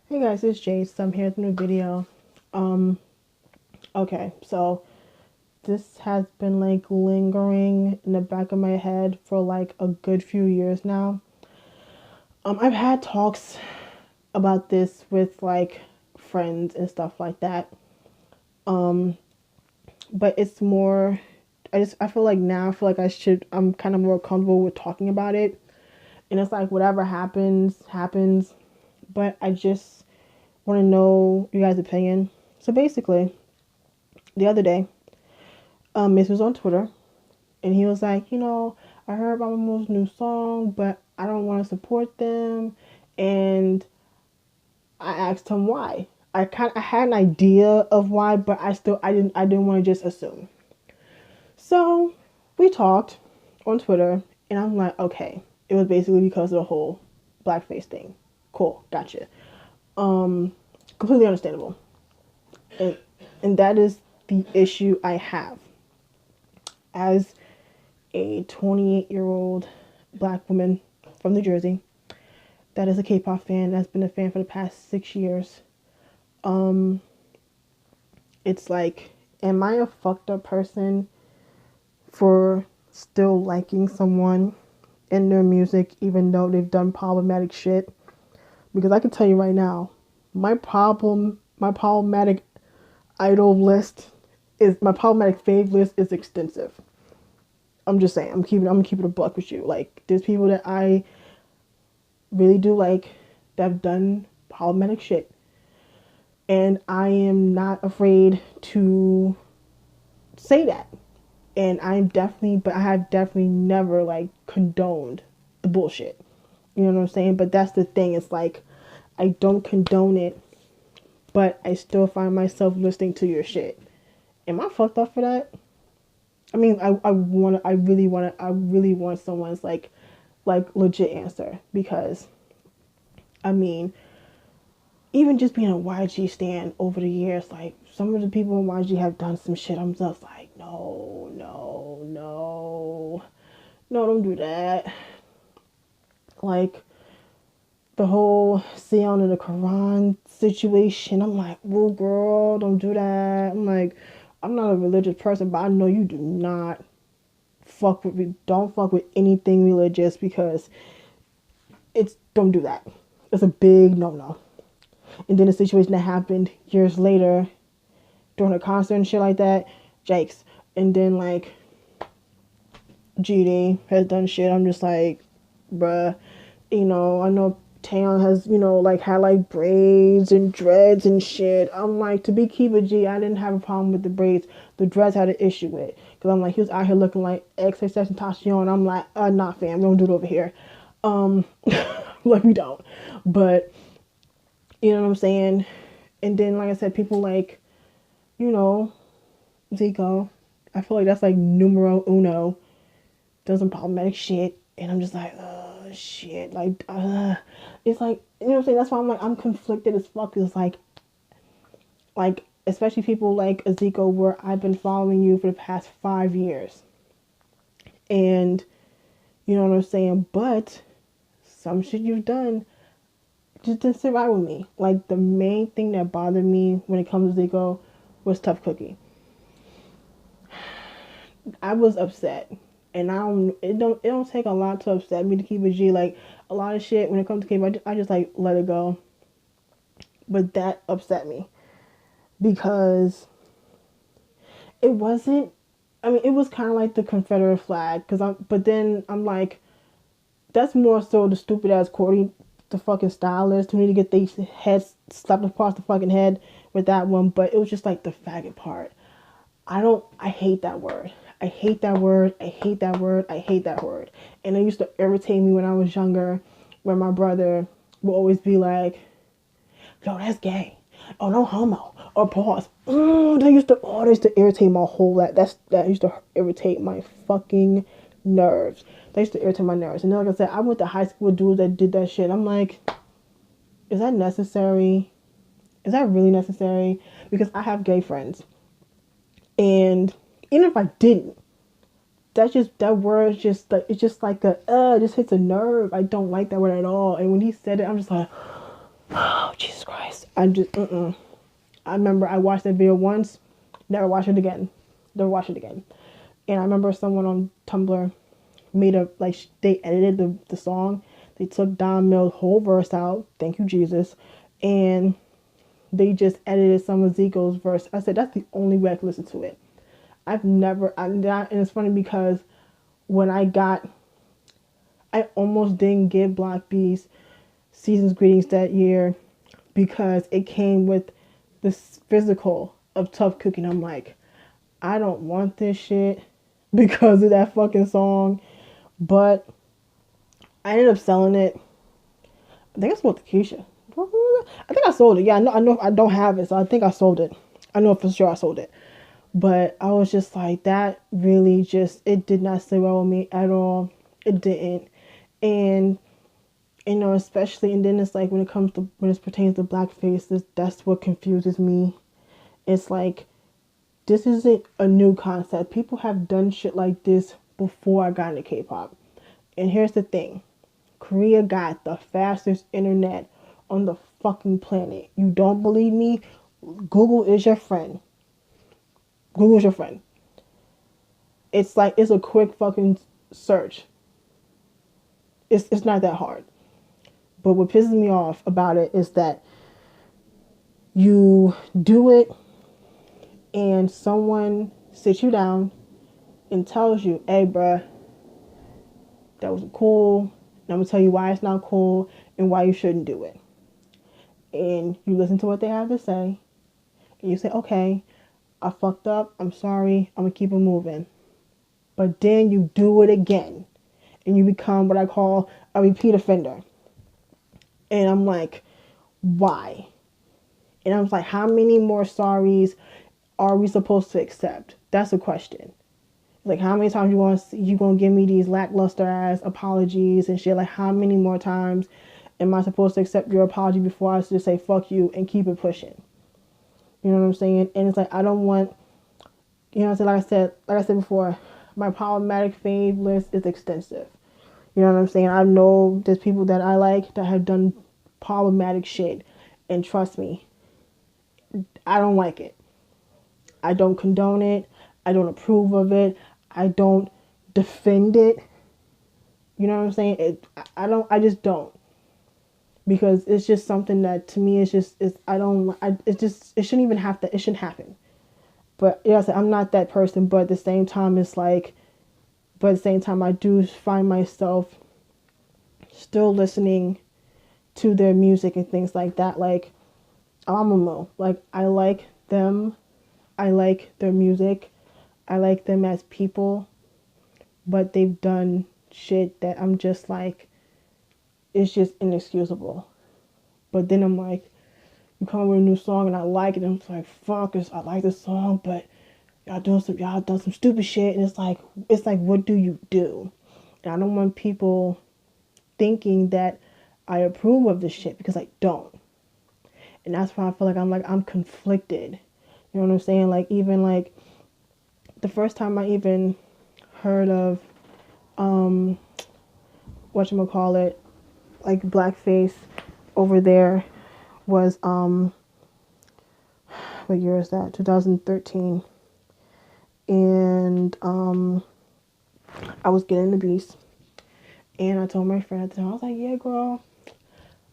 Hey guys, it's Jace. I'm here with a new video. Um, okay, so this has been like lingering in the back of my head for like a good few years now. I've had talks about this with like friends and stuff like that. Um, but it's more I feel like now I feel like I'm kind of more comfortable with talking about it. And it's like whatever happens, happens. But I just want to know you guys' opinion. So basically, the other day, Miss was on Twitter, and he was like, I heard about Mamo's new song, but I don't want to support them. And I asked him why. I had an idea of why, but I didn't want to just assume. So we talked on Twitter, and I'm like, okay, it was basically because of the whole blackface thing. Cool, gotcha. Um, Completely understandable, and that is the issue I have as a 28-year-old black woman from New Jersey that is a K-pop fan, that's been a fan for the past 6 years. Um, it's like, am I a fucked up person for still liking someone and their music even though they've done problematic shit? Because I can tell you right now, my problematic idol list my problematic fave list is extensive. I'm just saying, I'm keeping a buck with you. Like, there's people that I really do like that have done problematic shit, and I am not afraid to say that. And but I have definitely never like condoned the bullshit. You know what I'm saying? But that's the thing. It's like I don't condone it, but I still find myself listening to your shit. Am I fucked up for that? I mean, I really want someone's like legit answer, because I mean, even just being a YG stan over the years, like some of the people in YG have done some shit. I'm just like, no, no, no, no, don't do that. Like the whole Sion and the Quran situation. I'm like, whoa, girl, don't do that. I'm like, I'm not a religious person, but I know you do not don't fuck with anything religious, because don't do that. It's a big no no. And then the situation that happened years later during a concert and shit like that, Jake's. And then like GD has done shit. I'm just like, bruh, I know Taeyeon has, like had like braids and dreads and shit. I'm like, to be keep it G, I didn't have a problem with the braids. The dreads had an issue with. Because I'm like, he was out here looking like XXX Tentacion. I'm like, not fam, we don't do it over here. Um, like we don't. But, you know what I'm saying? And then, like I said, people like, you know, Zico. I feel like that's like numero uno. Does some problematic shit. And I'm just like, oh, shit. Like, it's like, you know what I'm saying? That's why I'm like, I'm conflicted as fuck. It's like, especially people like Zico, where I've been following you for the past 5 years. And, you know what I'm saying? But some shit you've done just didn't sit right with me. Like, the main thing that bothered me when it comes to Zico was Tough Cookie. I was upset, and it don't take a lot to upset me to keep it G. Like, a lot of shit when it comes to K-pop, I just like let it go. But that upset me because it wasn't. I mean, it was kind of like the Confederate flag, but then I'm like, that's more so the stupid ass Cordy, the fucking stylist, who need to get their heads slapped across the fucking head with that one. But it was just like the faggot part. I hate that word. I hate that word. I hate that word. I hate that word. And it used to irritate me when I was younger, when my brother would always be like, yo, that's gay. Oh, no homo. Or pause. They used to irritate my whole, that used to irritate my fucking nerves. They used to irritate my nerves. And then, like I said, I went to high school with dudes that did that shit. I'm like, is that necessary? Is that really necessary? Because I have gay friends. And even if I didn't, that word is just like, it's just like it just hits a nerve. I don't like that word at all. And when he said it, I'm just like, oh Jesus Christ. I just, I remember I watched that video once, never watched it again. Never watched it again. And I remember someone on Tumblr made a, like, they edited the song. They took Don Mill's whole verse out. Thank you, Jesus. And they just edited some of Zico's verse. I said, that's the only way I can listen to it. I'm not, and it's funny because when I almost didn't get Block B's Season's Greetings that year because it came with this physical of Tough Cookie. I'm like, I don't want this shit because of that fucking song. But I ended up selling it. I think I sold it to Keisha. I think I sold it. Yeah, I know I don't have it, so I think I sold it. I know for sure I sold it. But I was just like, that really just, it did not sit well with me at all. It didn't. And, you know, especially, and then it's like when it pertains to blackface, that's what confuses me. It's like, this isn't a new concept. People have done shit like this before I got into K-pop. And here's the thing. Korea got the fastest internet on the fucking planet. You don't believe me? Google is your friend. Google's your friend. It's like, it's a quick fucking search. It's not that hard. But what pisses me off about it is that you do it and someone sits you down and tells you, hey, bruh, that wasn't cool. And I'm going to tell you why it's not cool and why you shouldn't do it. And you listen to what they have to say. And you say, okay, I fucked up. I'm sorry. I'm going to keep it moving. But then you do it again. And you become what I call a repeat offender. And I'm like, why? And I was like, how many more sorries are we supposed to accept? That's a question. Like, how many times you gonna give me these lackluster ass apologies and shit? Like, how many more times am I supposed to accept your apology before I just say fuck you and keep it pushing? You know what I'm saying? And it's like, I don't want, you know what I'm saying? Like I said before, my problematic fave list is extensive. You know what I'm saying? I know there's people that I like that have done problematic shit, and trust me, I don't like it. I don't condone it. I don't approve of it. I don't defend it. You know what I'm saying? I just don't. Because it's just something that to me it shouldn't even have to, it shouldn't happen. But yes, I'm not that person, but at the same time I do find myself still listening to their music and things like that. Like, Amamo, like, I like them. I like their music. I like them as people, but they've done shit that I'm just like, it's just inexcusable. But then I'm like, you come up with a new song and I like it, and I'm like, fuck, I like this song, but y'all done some stupid shit, and it's like, what do you do? And I don't want people thinking that I approve of this shit, because I don't. And that's why I feel like I'm conflicted. You know what I'm saying? Like, even like the first time I even heard of whatchamacallit, like blackface over there was what year is that? 2013. And I was getting the beast, and I told my friend at the time, I was like, yeah, girl,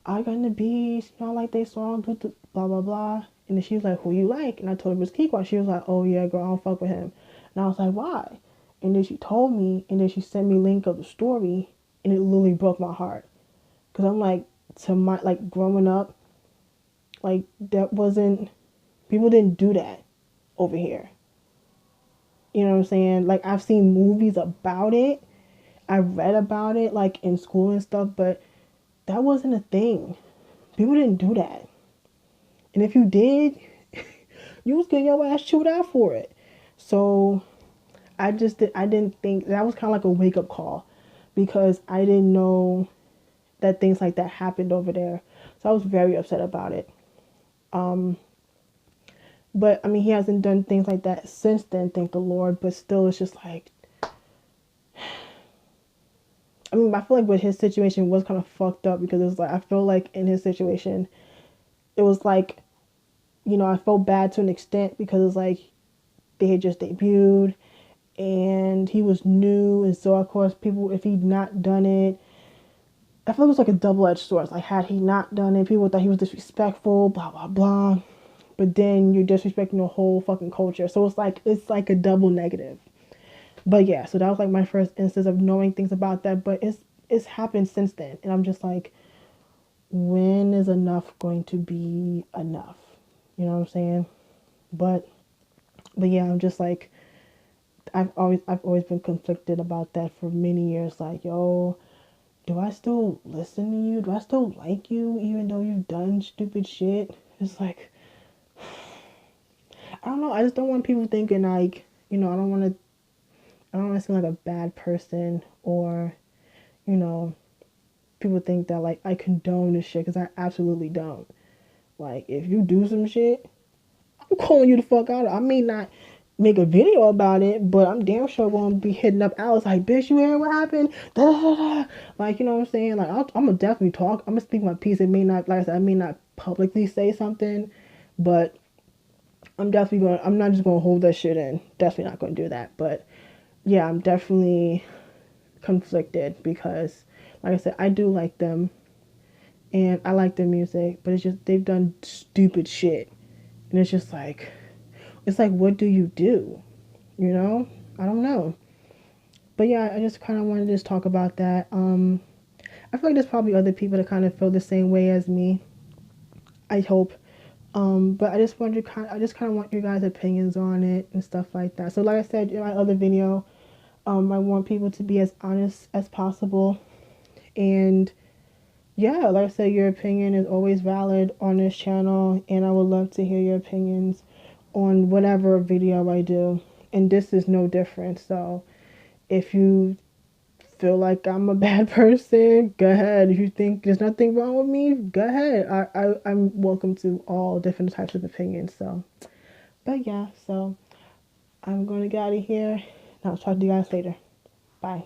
I got in the beast, you know, I like they song, blah blah blah. And then she was like, who you like? And I told her it was Kikwa. She was like, oh yeah, girl, I don't fuck with him. And I was like, why? And then she told me, and then she sent me a link of the story, and it literally broke my heart. Because I'm like, like, growing up, like, people didn't do that over here. You know what I'm saying? Like, I've seen movies about it. I read about it, like, in school and stuff, but that wasn't a thing. People didn't do that. And if you did, you was getting your ass chewed out for it. So I didn't think, that was kind of like a wake-up call, because I didn't know that things like that happened over there. So I was very upset about it. But I mean, he hasn't done things like that since then, thank the Lord. But still, it's just like, I mean, I feel like with his situation was kind of fucked up, because it's like, I feel like in his situation, it was like, you know, I felt bad to an extent because it's like they had just debuted and he was new, and so of course people, if he'd not done it, I feel like it was like a double-edged sword. Like had he not done it, people thought he was disrespectful, blah blah blah. But then you're disrespecting the whole fucking culture. So it's like a double negative. But yeah, so that was like my first instance of knowing things about that. But it's happened since then, and I'm just like, when is enough going to be enough? You know what I'm saying? But yeah, I'm just like, I've always been conflicted about that for many years. Like, yo, do I still listen to you? Do I still like you even though you've done stupid shit? It's like, I don't know. I just don't want people thinking like, you know, I don't want to seem like a bad person, or, you know, people think that like I condone this shit, because I absolutely don't. Like, if you do some shit, I'm calling you the fuck out. I may not make a video about it, but I'm damn sure gonna be hitting up Alice like, bitch, you hear what happened? Da, da, da, da. Like, you know what I'm saying? Like, I'm gonna definitely talk. I'm gonna speak my piece. It may not, like I said, I may not publicly say something, but I'm not just gonna hold that shit in. Definitely not gonna do that. But yeah, I'm definitely conflicted because, like I said, I do like them and I like their music, but it's just they've done stupid shit, and it's like, what do you do? You know, I don't know. But yeah, I just kind of wanted to just talk about that. I feel like there's probably other people that kind of feel the same way as me. I hope. But I just kind of want your guys' opinions on it and stuff like that. So like I said in my other video, I want people to be as honest as possible. And yeah, like I said, your opinion is always valid on this channel, and I would love to hear your opinions on whatever video I do. And this is no different. So if you feel like I'm a bad person, go ahead. If you think there's nothing wrong with me, go ahead. I'm welcome to all different types of opinions. So, but yeah, so I'm going to get out of here. And I'll talk to you guys later. Bye.